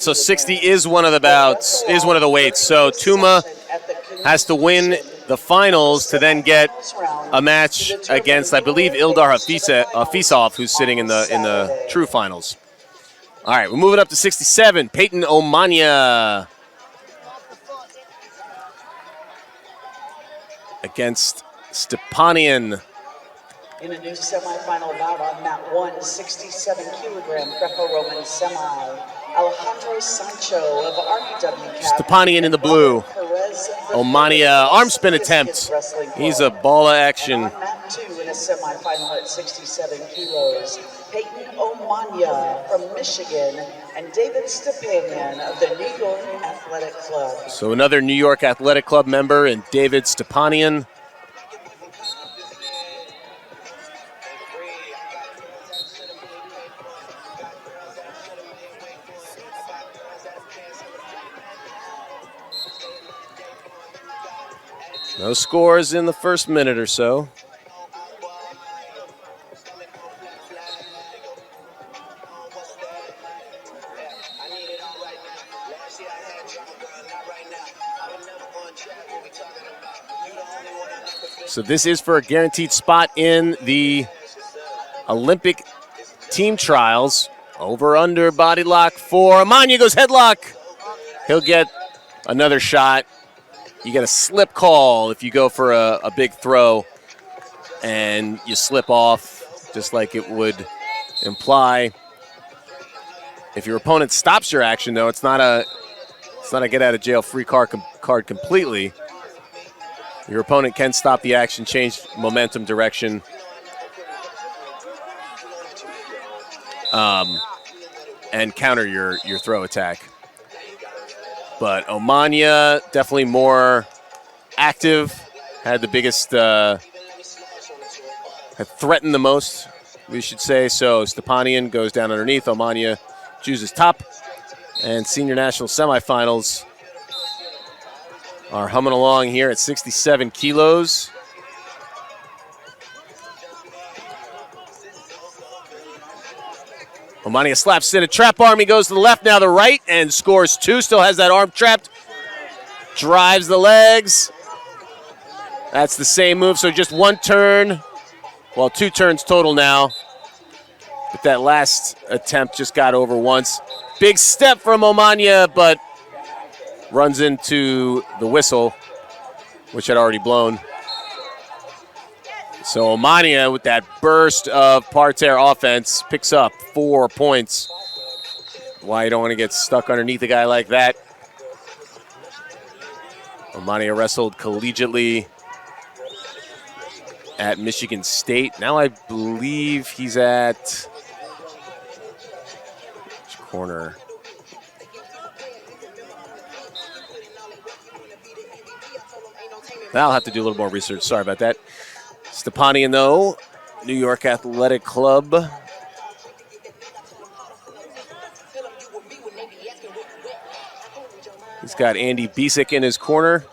So 60 is one of the bouts, is one of the weights. So Tuma has to win the finals to then get a match against, I believe, Ildar Hafizov, who's sitting in the true finals. All right, we're moving up to 67. Peyton Omania against Stepanian. In a new semifinal bout on mat 1, 67-kilogram Greco-Roman semi, Alejandro Sancho of REW. Stepanian in the blue. Omania arm spin attempt. He's a ball of action. And on mat 2 in a semifinal at 67 kilos, Peyton Omania from Michigan and David Stepanian of the New York Athletic Club. So another New York Athletic Club member and David Stepanian. No scores in the first minute or so. So this is for a guaranteed spot in the Olympic team trials. Over under body lock for Omania, goes headlock. He'll get another shot. You get a slip call if you go for a big throw and you slip off, just like it would imply. If your opponent stops your action, though, it's not a get out of jail free card completely. Your opponent can stop the action, change momentum, direction, and counter your throw attack. But Omania, definitely more active, had the biggest, had threatened the most, we should say. So Stepanian goes down underneath. Omania chooses top. And senior national semifinals are humming along here at 67 kilos. Omania slaps in a trap arm. He goes to the left, now the right, and scores 2. Still has that arm trapped. Drives the legs. That's the same move, so just one turn. Well, 2 turns total now. But that last attempt just got over once. Big step from Omania, but runs into the whistle, which had already blown. So Omania, with that burst of parterre offense, picks up 4 points. Why you don't want to get stuck underneath a guy like that. Omania wrestled collegiately at Michigan State. Now I believe he's at which corner? I'll have to do a little more research. Sorry about that. Stepanian, though, New York Athletic Club. He's got Andy Bisick in his corner,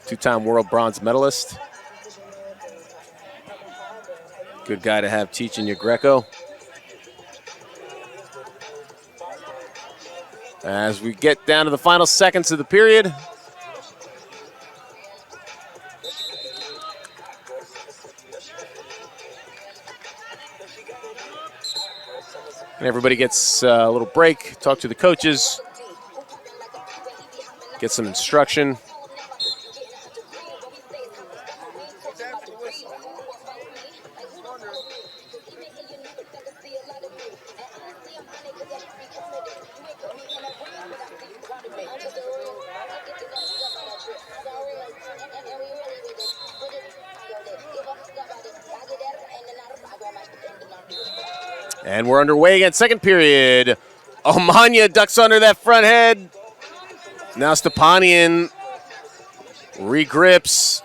2-time world bronze medalist. Good guy to have teaching you Greco. As we get down to the final seconds of the period. And everybody gets a little break, talk to the coaches, get some instruction. And we're underway again, second period. Omania ducks under that front head. Now Stepanian regrips,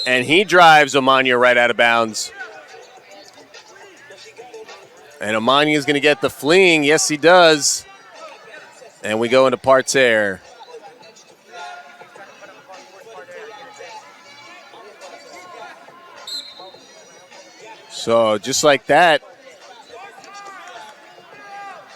and he drives Omania right out of bounds. And Omania is going to get the fleeing. Yes, he does. And we go into parterre. So just like that,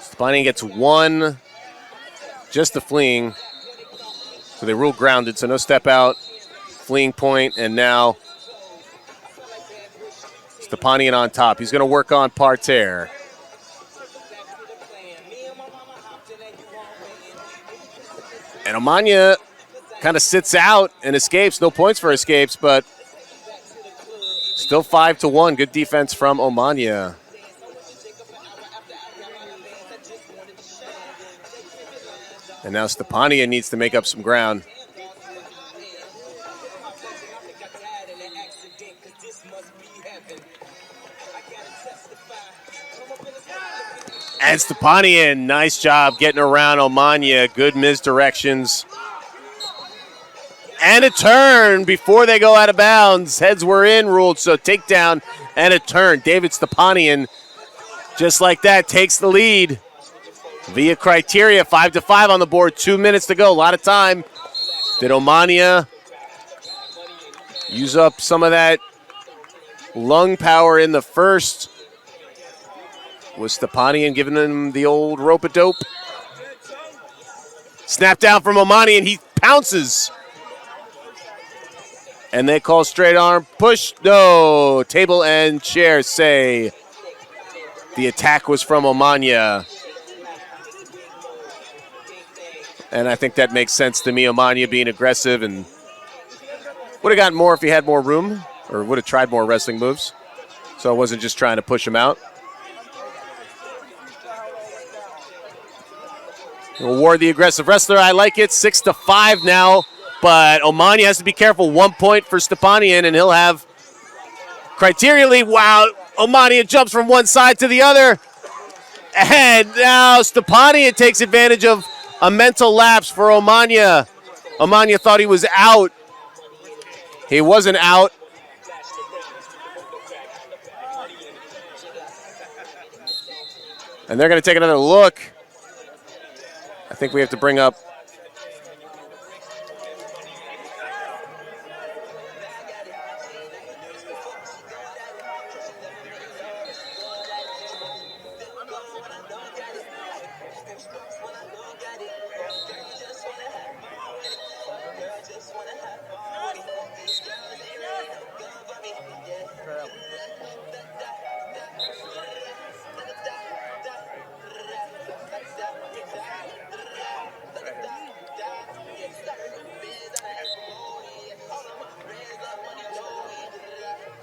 Stepanian gets one just the fleeing. So they rule grounded, so no step out, fleeing point, and now Stepanian on top. He's going to work on parterre. And Omania kind of sits out and escapes. No points for escapes, but still 5-1. Good defense from Omania. And now Stepanian needs to make up some ground. And Stepanian, nice job getting around Omania. Good misdirections. And a turn before they go out of bounds. Heads were in ruled, so takedown and a turn. David Stepanian, just like that, takes the lead. Via criteria, 5-5 on the board, 2 minutes to go, a lot of time. Did Omania use up some of that lung power in the first? Was Stepanian giving him the old rope-a-dope? Snap down from Omania, and he pounces. And they call straight arm push. No, table and chair say the attack was from Omania. And I think that makes sense to me. Omania being aggressive and would have gotten more if he had more room, or would have tried more wrestling moves. So I wasn't just trying to push him out. Award the aggressive wrestler. I like it. 6-5 now. But Omania has to be careful. 1 point for Stepanian, and he'll have criteria lead. Wow. Omania jumps from one side to the other. And now Stepanian takes advantage of a mental lapse for Omania. Omania thought he was out. He wasn't out. And they're going to take another look. I think we have to bring up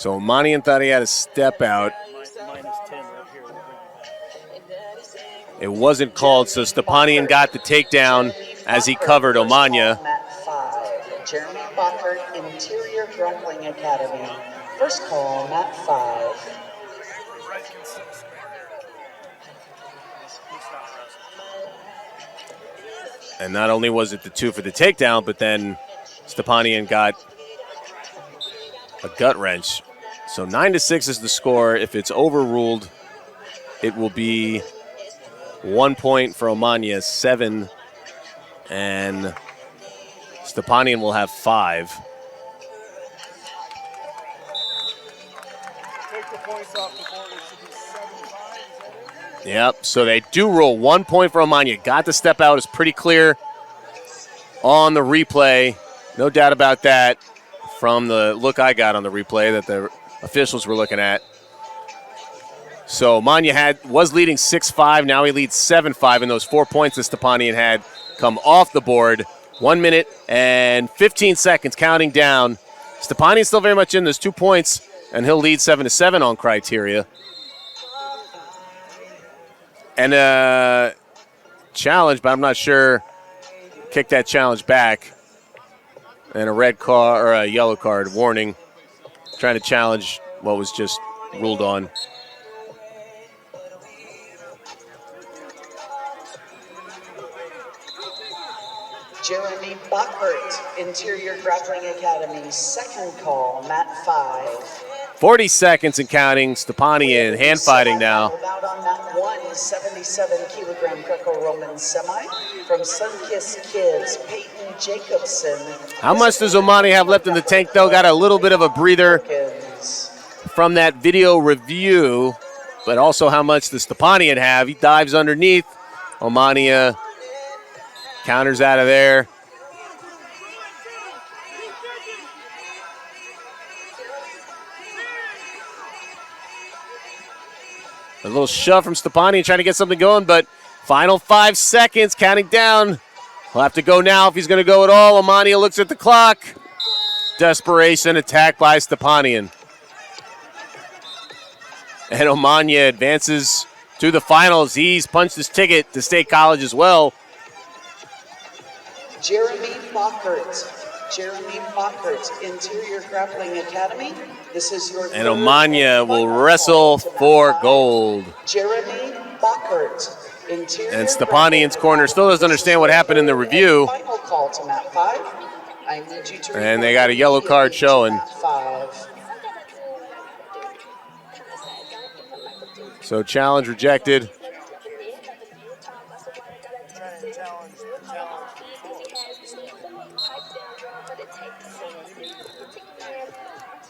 So Omania thought he had a step out. It wasn't called, so Stepanian got the takedown as he covered Omania. Jeremy Bockert, Interior Grappling Academy. First call, mat 5. And not only was it the 2 for the takedown, but then Stepanian got a gut wrench. So 9-6 is the score. If it's overruled, it will be 1 point for Omania, 7, and Stepanian will have 5. Yep, so they do rule 1 point for Omania. Got the step out, is pretty clear on the replay. No doubt about that from the look I got on the replay that the officials were looking at. So Omania was leading 6-5. Now he leads 7-5, and those 4 points that Stepanian had come off the board. 1 minute and 15 seconds counting down. Stepanian's still very much in. There's 2 points, and he'll lead 7-7 on criteria. And a challenge, but I'm not sure. Kick that challenge back. And a red card or a yellow card warning. Trying to challenge what was just ruled on. Jeremy Bockert, Interior Grappling Academy. Second call, mat 5. 40 seconds and counting. Stepanian hand fighting now. Out on mat 1, 77-kilogram Greco-Roman semi from Sunkissed Kids, Peyton Jacobson. How much does Omania have left in the tank, though? Got a little bit of a breather from that video review, but also how much does Stepanian have? He dives underneath. Omania Counters out of there. A little shove from Stepanian trying to get something going, but final 5 seconds, counting down. He'll have to go now if he's going to go at all. Omania looks at the clock. Desperation attack by Stepanian. And Omania advances to the finals. He's punched his ticket to State College as well. Jeremy Fockert, Interior Grappling Academy. This is your and Omania will wrestle for gold. Jeremy Fockert, Interior. And Stepanian's corner still doesn't understand what happened in the review. Final call to mat 5. I need you to and they got a yellow card showing. So challenge rejected.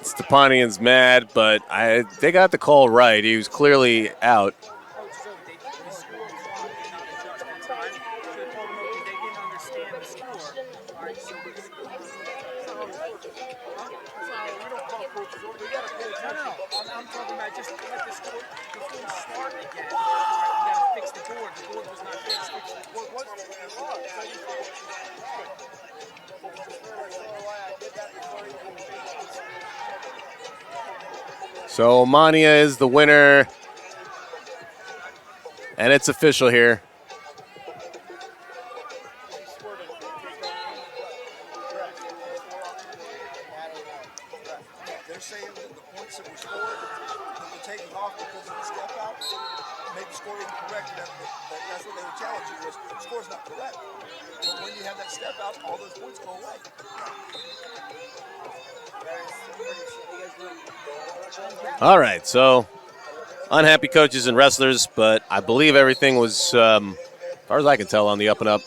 Stepanian's mad, but they got the call right. He was clearly out. So Omania is the winner, and it's official here. They're saying that the points that were scored, that were taken off because of the step out, made the score incorrect. That's what they were challenging was the score's not correct. But when you have that step out, all those points go away. All right, so unhappy coaches and wrestlers, but I believe everything was, as far as I can tell, on the up and up.